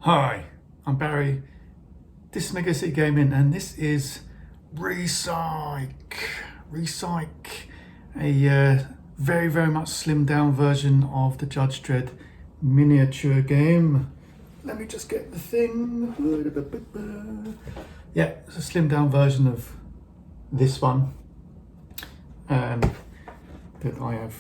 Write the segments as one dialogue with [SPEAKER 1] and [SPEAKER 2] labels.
[SPEAKER 1] Hi, I'm Barry. This is Mega City Gaming, and this is Resyk. Resyk, a very much slimmed down version of the Judge Dredd miniature game. Let me just get the thing. Yeah, it's a slimmed down version of this one that I have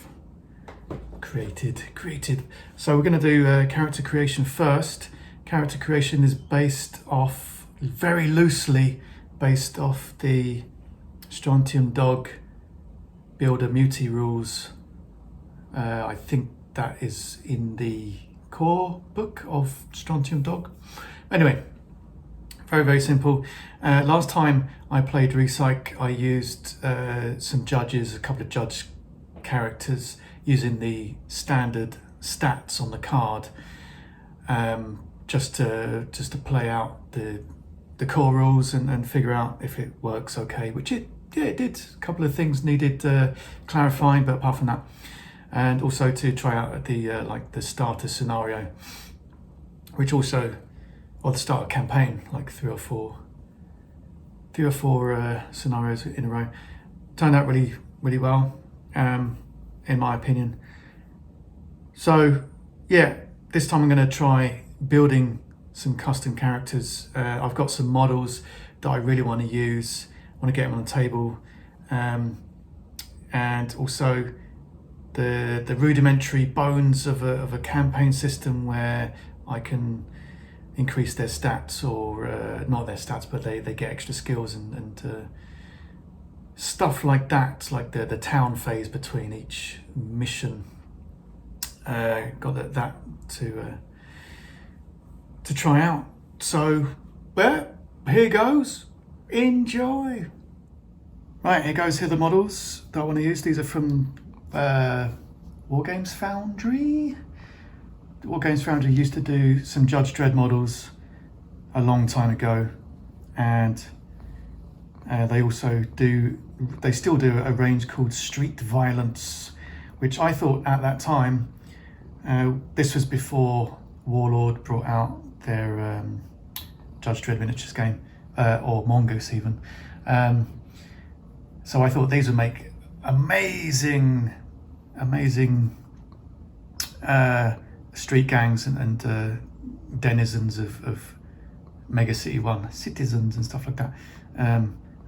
[SPEAKER 1] created. So we're going to do character creation first. Character creation is based off, very loosely based off the Strontium Dog Builder Muti rules. I think that is in the core book of Strontium Dog. Anyway, very simple. Last time I played Resyk, I used some judges, a couple of judge characters, using the standard stats on the card, just to play out the core rules and figure out if it works okay, which it did. A couple of things needed clarifying, but apart from that, and also to try out the starter scenario, which also, or the starter campaign, like three or four scenarios in a row, turned out really well, in my opinion. So yeah, this time I'm going to try building some custom characters. I've got some models that I really want to use. I want to get them on the table, and also the rudimentary bones of a campaign system where I can increase their stats, or not their stats, but they get extra skills and stuff like that, like the town phase between each mission. Got that to try out. So, well, here goes. Enjoy. Right, here goes. Here are the models that I want to use. These are from Wargames Foundry. Wargames Foundry used to do some Judge Dredd models a long time ago, and they still do a range called Street Violence, which I thought at that time, this was before Warlord brought out their Judge Dredd miniatures game, or Mongoose even. So I thought these would make amazing street gangs and denizens of Mega City 1, citizens and stuff like that.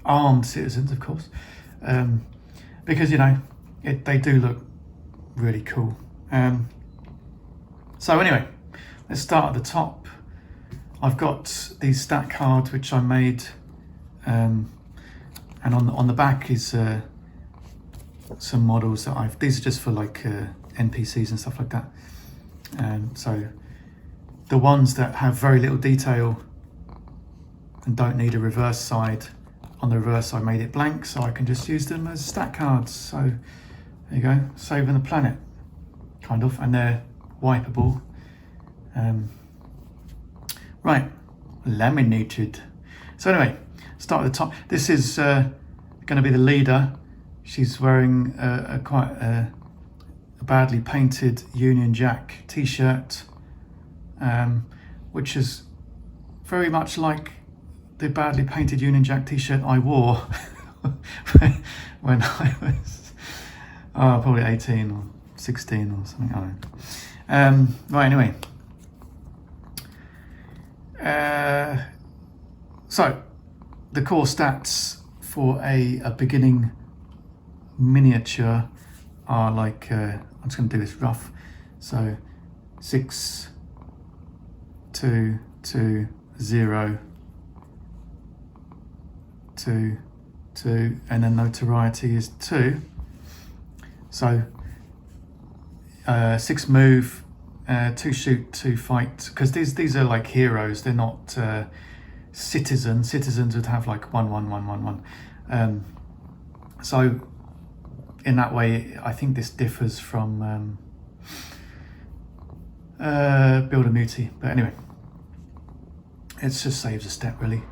[SPEAKER 1] Armed citizens, of course, because they do look really cool. So anyway, let's start at the top. I've got these stat cards which I made, and on the back is some models that these are just for like NPCs and stuff like that. So the ones that have very little detail and don't need a reverse side, on the reverse I made it blank, so I can just use them as stat cards. So there you go, saving the planet, kind of, and they're wipeable. Right, laminated. So anyway, start at the top. This is going to be the leader. She's wearing a quite badly painted Union Jack t-shirt, which is very much like the badly painted Union Jack t-shirt I wore when I was probably 18 or 16 or something. I don't know. Right, anyway. So the core stats for a beginning miniature are like, I'm just going to do this rough. So 6, 2, 2, 0, 2, 2, and then notoriety is 2. So 6 move, 2 shoot, 2 fight, because these are like heroes. They're not citizens. Citizens would have like 1, 1, 1, 1, 1. So in that way, I think this differs from Builder Muti. But anyway, it just saves a step really.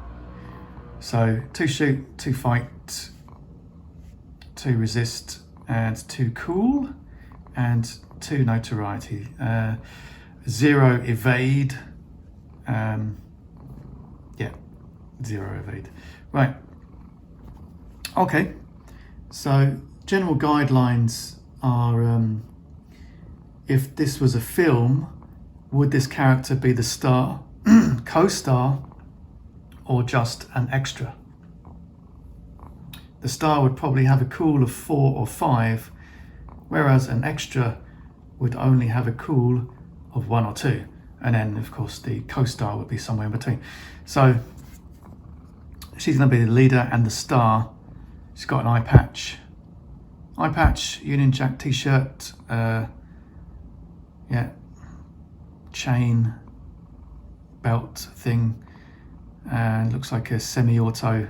[SPEAKER 1] So 2 shoot, 2 fight, 2 resist, and 2 cool, and 2 notoriety. 0 evade, Yeah, 0 evade. Right. Okay. So general guidelines are, if this was a film, would this character be the star, co-star, or just an extra? The star would probably have a cool of 4 or 5, whereas an extra would only have a cool of 1 or 2. And then, of course, the co-star would be somewhere in between. So she's going to be the leader and the star. She's got an eye patch. Eye patch, Union Jack t-shirt, yeah, chain, belt thing, and looks like a semi-auto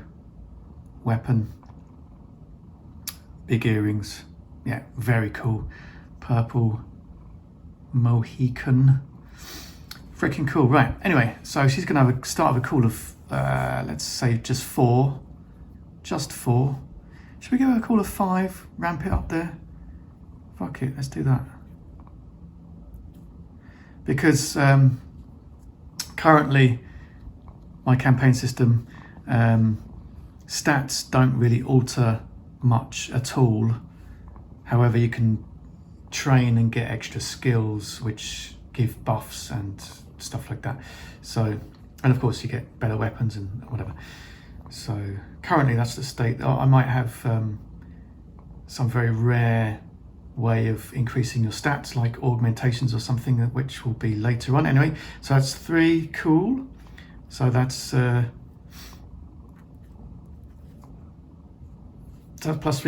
[SPEAKER 1] weapon. Big earrings, yeah, very cool. Purple Mohican. Freaking cool, right. Anyway, so she's going to have a start of a call of, let's say just 4. Just 4. Should we give her a call of 5? Ramp it up there? Fuck it, let's do that. Because currently, my campaign system, stats don't really alter much at all. However, you can train and get extra skills which give buffs and stuff like that. So, and of course you get better weapons and whatever. So currently that's the state. I might have some very rare way of increasing your stats, like augmentations or something, which will be later on. Anyway, so that's 3, cool. So that's +3,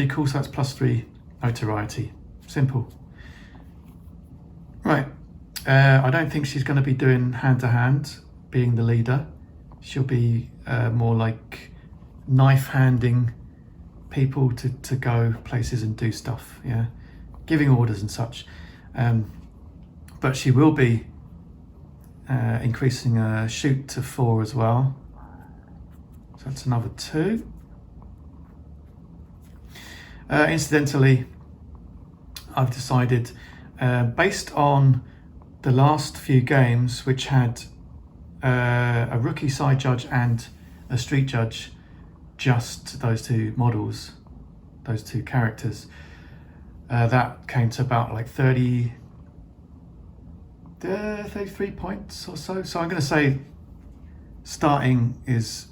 [SPEAKER 1] cool. So that's +3 notoriety. Simple. Right. I don't think she's going to be doing hand-to-hand, being the leader. She'll be more like knife-handing people to go places and do stuff, yeah, giving orders and such. But she will be increasing her shoot to 4 as well. So that's another 2. Incidentally, I've decided, based on the last few games, which had a rookie side judge and a street judge, just those 2 models, those 2 characters, that came to about like 33 points or so. So I'm going to say starting is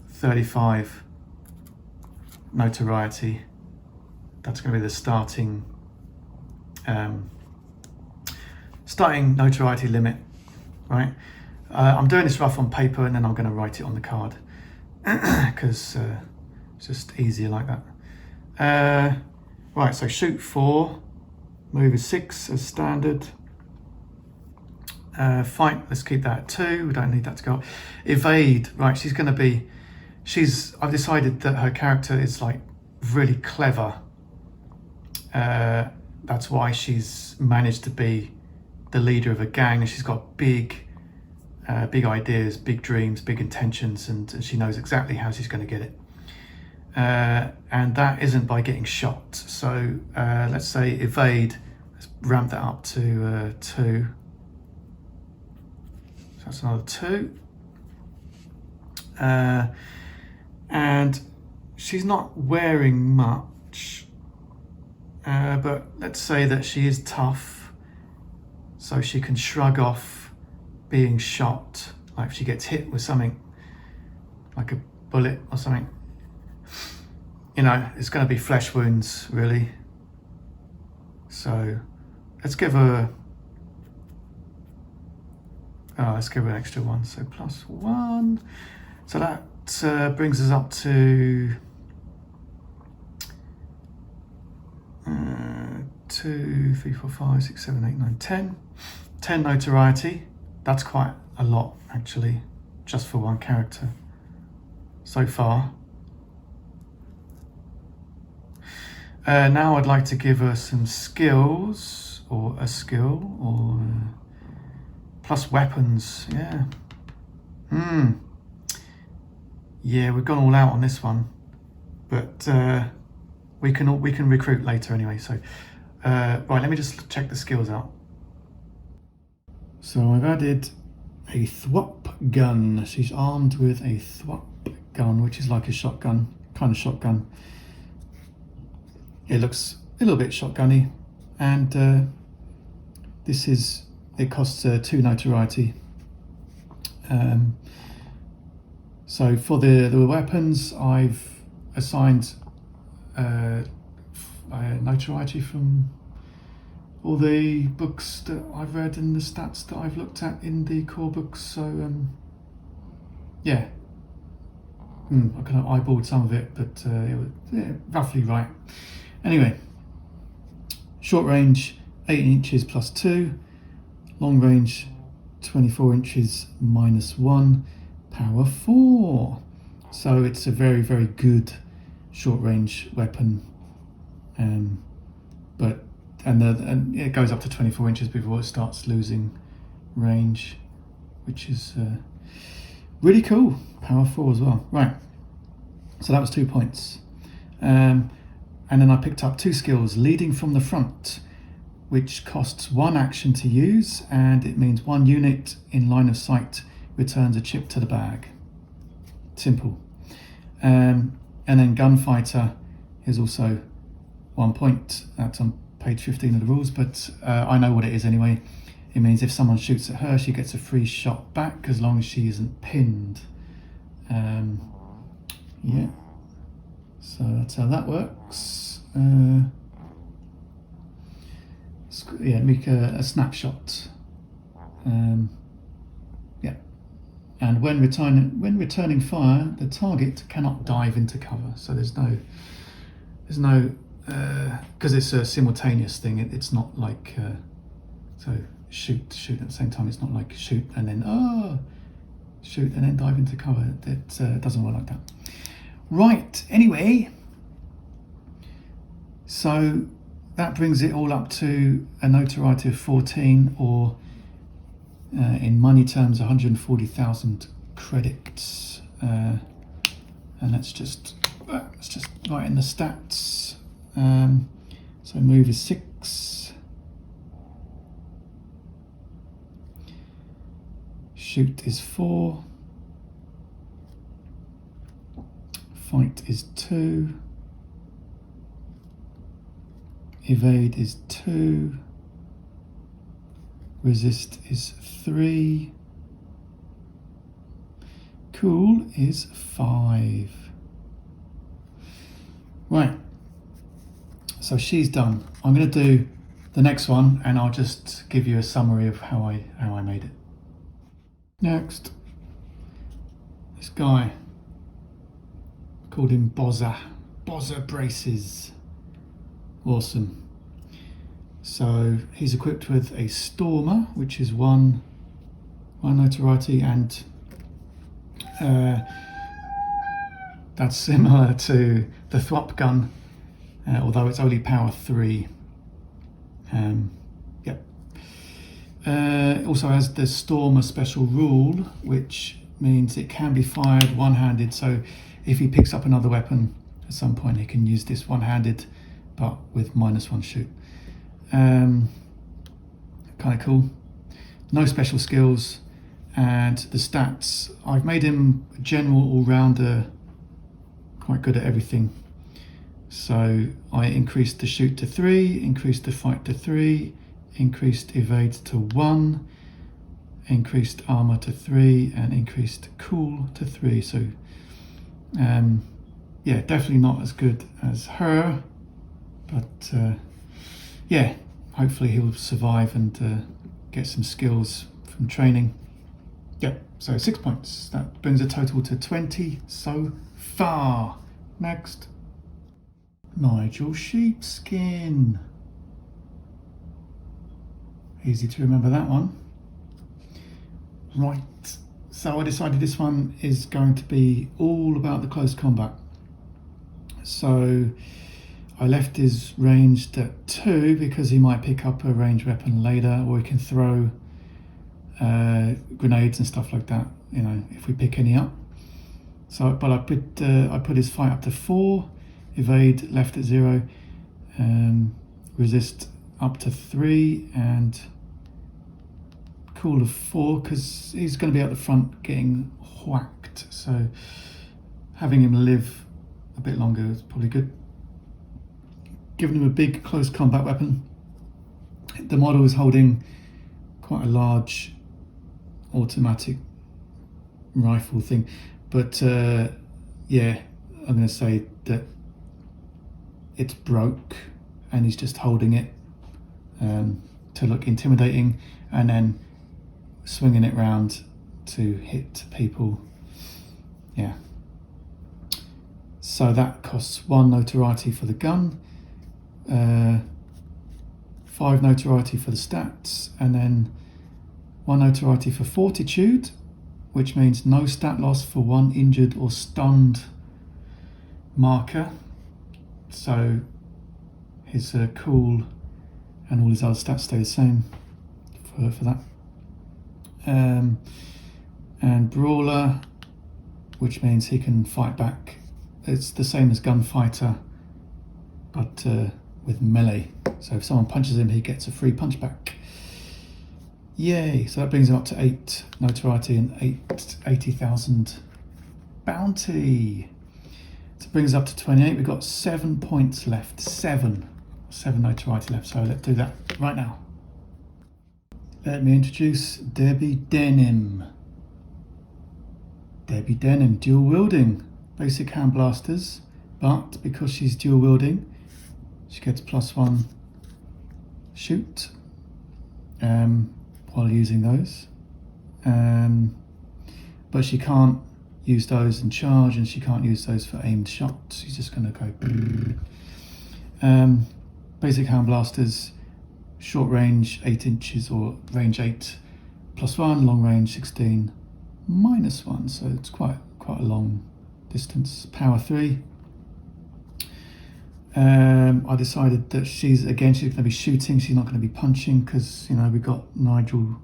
[SPEAKER 1] 35 notoriety. That's going to be the starting notoriety limit, right? I'm doing this rough on paper and then I'm going to write it on the card because it's just easier like that. Right, so shoot 4, move is 6 as standard. Fight, let's keep that at 2. We don't need that to go up. Evade, right? She's going to be. I've decided that her character is like really clever. That's why she's managed to be the leader of a gang, and she's got big ideas, big dreams, big intentions, and she knows exactly how she's going to get it. And that isn't by getting shot. So let's say evade. Let's ramp that up to 2. So that's another 2. And she's not wearing much, but let's say that she is tough, so she can shrug off being shot. Like if she gets hit with something, like a bullet or something, you know, it's going to be flesh wounds, really. So let's give her, let's give her an extra 1, so +1. So that brings us up to 2, 3, 4, 5, 6, 7, 8, 9, 10. 10 notoriety. That's quite a lot, actually, just for one character so far. Now I'd like to give her some skills, or a skill, or plus weapons. Yeah. Yeah, we've gone all out on this one, but we can recruit later anyway. So right, let me just check the skills out. So I've added a thwop gun. She's armed with a thwop gun, which is like a shotgun, kind of shotgun. It looks a little bit shotgunny, and it costs 2 notoriety. So for the weapons, I've assigned notoriety from all the books that I've read and the stats that I've looked at in the core books. So yeah, I kind of eyeballed some of it, but it was roughly right. Anyway, short range 18 inches plus 2, long range 24 inches minus 1, power 4. So it's a very, very good short range weapon, but it goes up to 24 inches before it starts losing range, which is really cool. Power 4 as well. Right, so that was 2 points. And then I picked up 2 skills, leading from the front, which costs 1 action to use, and it means 1 unit in line of sight returns a chip to the bag. Simple. And then gunfighter is also 1 point. That's on page 15 of the rules, but I know what it is anyway. It means if someone shoots at her, she gets a free shot back as long as she isn't pinned. Yeah. So that's how that works. Yeah, make a snapshot. Yeah, and when returning fire, the target cannot dive into cover. So there's no because it's a simultaneous thing. It's not like so shoot at the same time. It's not like shoot and then shoot and then dive into cover. It doesn't work like that. Right, anyway, so that brings it all up to a notoriety of 14, or in money terms 140,000 credits. And let's just write in the stats. So move is 6, shoot is 4, fight is 2, evade is 2, resist is 3, cool is 5. Right, so she's done. I'm going to do the next one and I'll just give you a summary of how I made it. Next, this guy, called him Bozza braces. Awesome. So he's equipped with a Stormer, which is one notoriety, and that's similar to the Thwop gun, although it's only power 3. Yep. It also has the Stormer special rule, which means it can be fired one-handed. So if he picks up another weapon at some point, he can use this one-handed, but with -1 shoot. Kind of cool. No special skills, and the stats, I've made him a general all-rounder, quite good at everything. So I increased the shoot to 3, increased the fight to 3, increased evade to 1, increased armor to 3, and increased cool to 3. So yeah, definitely not as good as her, but yeah, hopefully he'll survive and get some skills from training. Yeah, so 6 points. That brings a total to 20 so far. Next, Nigel Sheepskin. Easy to remember that one. Right, so I decided this one is going to be all about the close combat. So I left his ranged at 2 because he might pick up a ranged weapon later, or he can throw grenades and stuff like that, you know, if we pick any up. So, but I put his fight up to 4, evade left at 0, resist up to 3, and cool of 4 because he's going to be at the front getting whacked. So having him live a bit longer is probably good. Giving him a big close combat weapon. The model is holding quite a large automatic rifle thing, but yeah, I'm going to say that it's broke and he's just holding it to look intimidating and then swinging it round to hit people. Yeah. So that costs 1 notoriety for the gun, 5 notoriety for the stats, and then 1 notoriety for fortitude, which means no stat loss for 1 injured or stunned marker. So his cool and all his other stats stay the same for that. And brawler, which means he can fight back. It's the same as gunfighter, but with melee. So if someone punches him, he gets a free punch back. Yay! So that brings him up to 8 notoriety and 80,000 bounty. So it brings us up to 28. We've got 7 points left. 7 notoriety left. So let's do that right now. Let me introduce Debbie Denim. Debbie Denim, dual wielding, basic hand blasters, but because she's dual wielding, she gets +1 shoot while using those. But she can't use those and charge, and she can't use those for aimed shots. She's just going to go. Basic hand blasters, short range 8 inches or range 8 +1, long range 16 -1. So it's quite a long distance. Power 3. I decided that she's going to be shooting. She's not going to be punching because we've got Nigel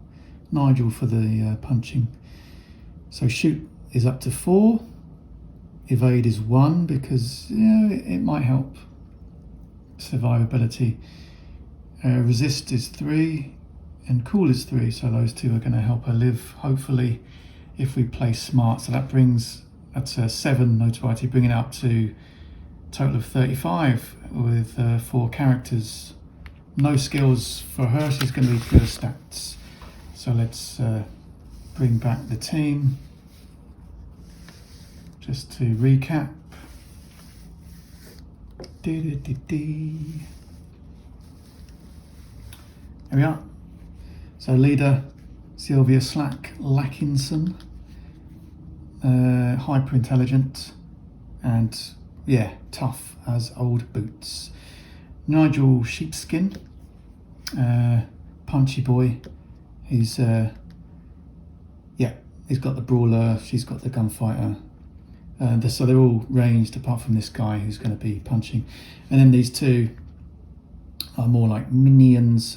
[SPEAKER 1] for the punching. So shoot is up to 4. Evade is 1 because it might help survivability. Resist is 3 and cool is 3. So those two are going to help her live, hopefully, if we play smart. So that's 7 notoriety, bringing it up to total of 35 with 4 characters. No skills for her, she's going to be pure stats. So let's bring back the team. Just to recap. There we are. So leader, Sylvia Slack Lackinson. Hyper intelligent and tough as old boots. Nigel Sheepskin, punchy boy. He's got the brawler, she's got the gunfighter. So they're all ranged apart from this guy who's going to be punching. And then these two are more like minions,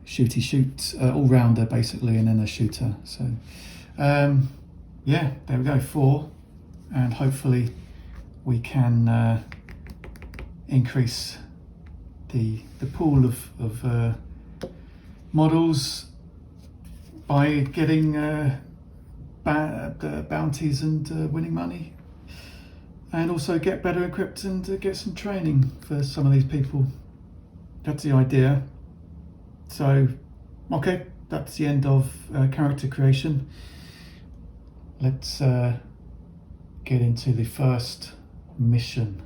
[SPEAKER 1] shooty shoot, all-rounder basically, and then a shooter. So there we go, 4, and hopefully we can increase the pool of models by getting bounties and winning money, and also get better equipped and get some training for some of these people. That's the idea. So okay, that's the end of character creation. Let's get into the first mission.